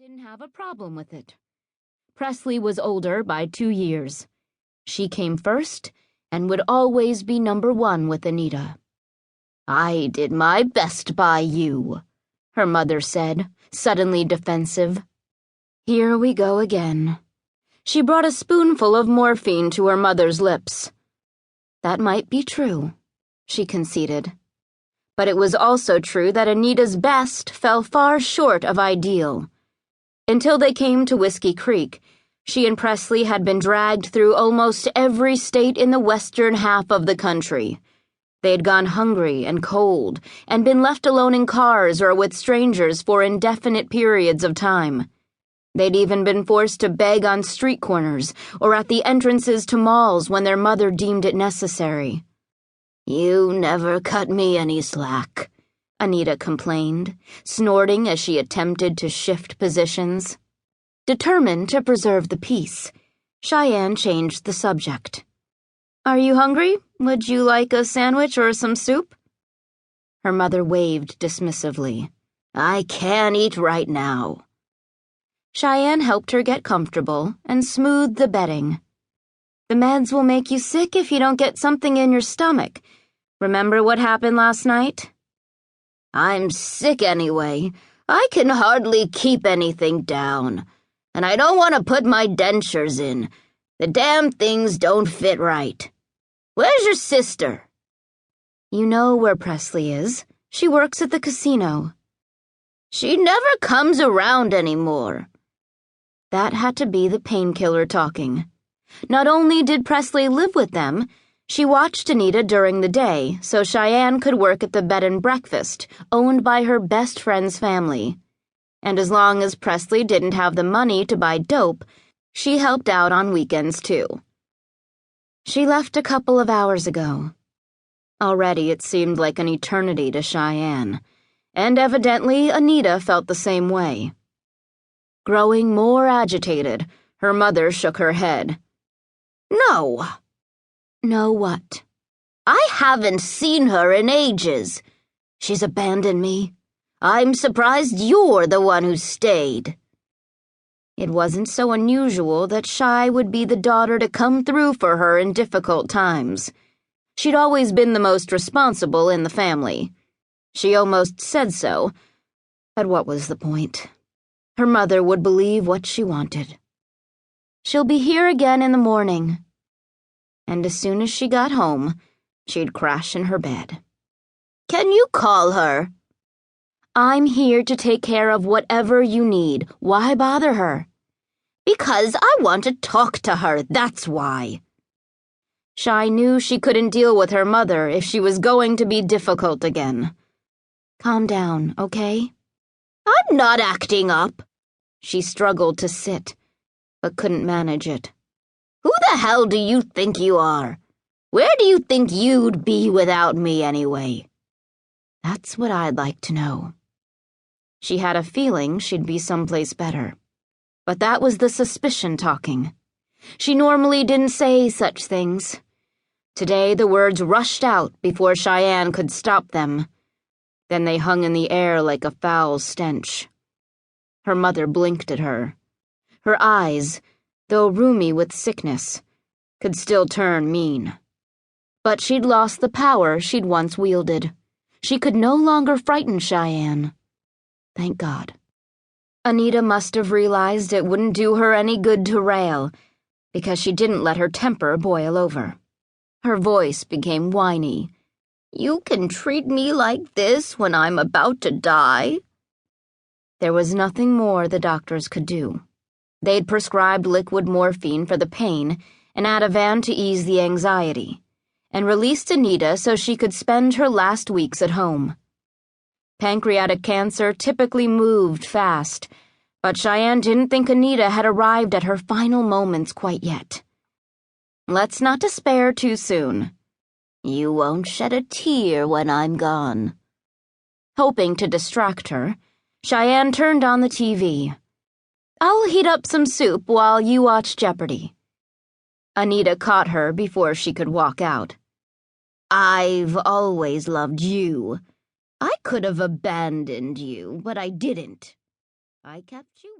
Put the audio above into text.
didn't have a problem with it. Presley was older by 2 years. She came first and would always be number one with Anita. "I did my best by you," her mother said, suddenly defensive. Here we go again. She brought a spoonful of morphine to her mother's lips. That might be true, she conceded. But it was also true that Anita's best fell far short of ideal. Until they came to Whiskey Creek, she and Presley had been dragged through almost every state in the western half of the country. They had gone hungry and cold and been left alone in cars or with strangers for indefinite periods of time. They'd even been forced to beg on street corners or at the entrances to malls when their mother deemed it necessary. "You never cut me any slack," Anita complained, snorting as she attempted to shift positions. Determined to preserve the peace, Cheyenne changed the subject. "Are you hungry? Would you like a sandwich or some soup?" Her mother waved dismissively. "I can't eat right now." Cheyenne helped her get comfortable and smoothed the bedding. "The meds will make you sick if you don't get something in your stomach. Remember what happened last night?" "I'm sick anyway. I can hardly keep anything down. And I don't want to put my dentures in. The damn things don't fit right. Where's your sister?" "You know where Presley is. She works at the casino." "She never comes around anymore." That had to be the painkiller talking. Not only did Presley live with them, she watched Anita during the day so Cheyenne could work at the bed and breakfast owned by her best friend's family. And as long as Presley didn't have the money to buy dope, she helped out on weekends too. She left a couple of hours ago. Already it seemed like an eternity to Cheyenne, and evidently Anita felt the same way. Growing more agitated, her mother shook her head. "No." "No what?" "I haven't seen her in ages. She's abandoned me. I'm surprised you're the one who stayed." It wasn't so unusual that Shy would be the daughter to come through for her in difficult times. She'd always been the most responsible in the family. She almost said so, but what was the point? Her mother would believe what she wanted. "She'll be here again in the morning." And as soon as she got home, she'd crash in her bed. "Can you call her?" "I'm here to take care of whatever you need. Why bother her?" "Because I want to talk to her, that's why." Shy knew she couldn't deal with her mother if she was going to be difficult again. "Calm down, okay?" "I'm not acting up." She struggled to sit, but couldn't manage it. "Who the hell do you think you are? Where do you think you'd be without me anyway?" "That's what I'd like to know." She had a feeling she'd be someplace better. But that was the suspicion talking. She normally didn't say such things. Today the words rushed out before Cheyenne could stop them. Then they hung in the air like a foul stench. Her mother blinked at her. Her eyes, though rheumy with sickness, could still turn mean. But she'd lost the power she'd once wielded. She could no longer frighten Cheyenne. Thank God. Anita must have realized it wouldn't do her any good to rail, because she didn't let her temper boil over. Her voice became whiny. "You can treat me like this when I'm about to die?" There was nothing more the doctors could do. They'd prescribed liquid morphine for the pain and Ativan to ease the anxiety, and released Anita so she could spend her last weeks at home. Pancreatic cancer typically moved fast, but Cheyenne didn't think Anita had arrived at her final moments quite yet. Let's not despair too soon. "You won't shed a tear when I'm gone." Hoping to distract her, Cheyenne turned on the TV. "I'll heat up some soup while you watch Jeopardy." Anita caught her before she could walk out. "I've always loved you. I could have abandoned you, but I didn't. I kept you with